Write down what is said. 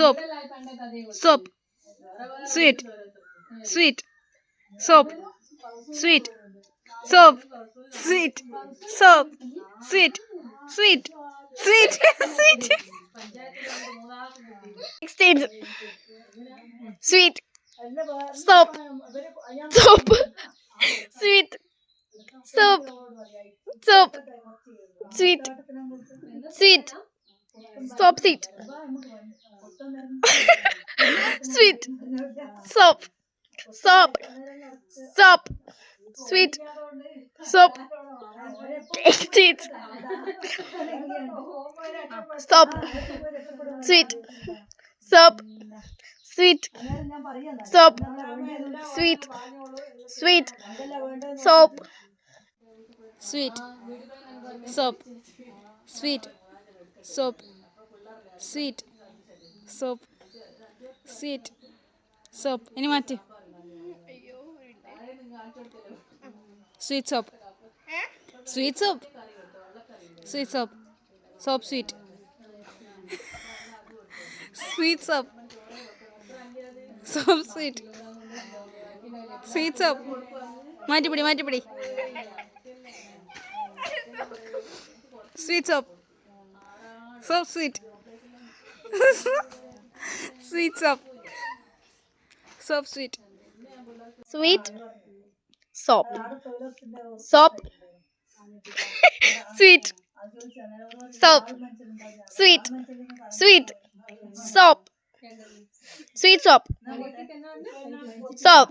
soap, soap, sweet, sweet, soap, sweet, soap, sweet, soap, sweet, sweet, sweet, sweet. 16. Sweet, soap, soap, sweet, soap, soap, sweet, sweet, soap, sweet, sweet, soap, soap, soap, sweet, soap, sweet, soap, sweet, soap, sweet, soap, sweet, sweet, soap, sweet, soap, sweet, soap, sweet, soap, sweet, soap. ഇനി മാറ്റി sweet soap, sweet soap, sweet soap, soap sweet, sweet soap, soap sweet, sweet soap. മാറ്റിപ്പിടി മാറ്റിപ്പിടി sweet soap, soap sweet, sweet soap, soap sweet, sweet soap, soap, sweet, soap, sweet, sweet, soap, sweet soap, soap.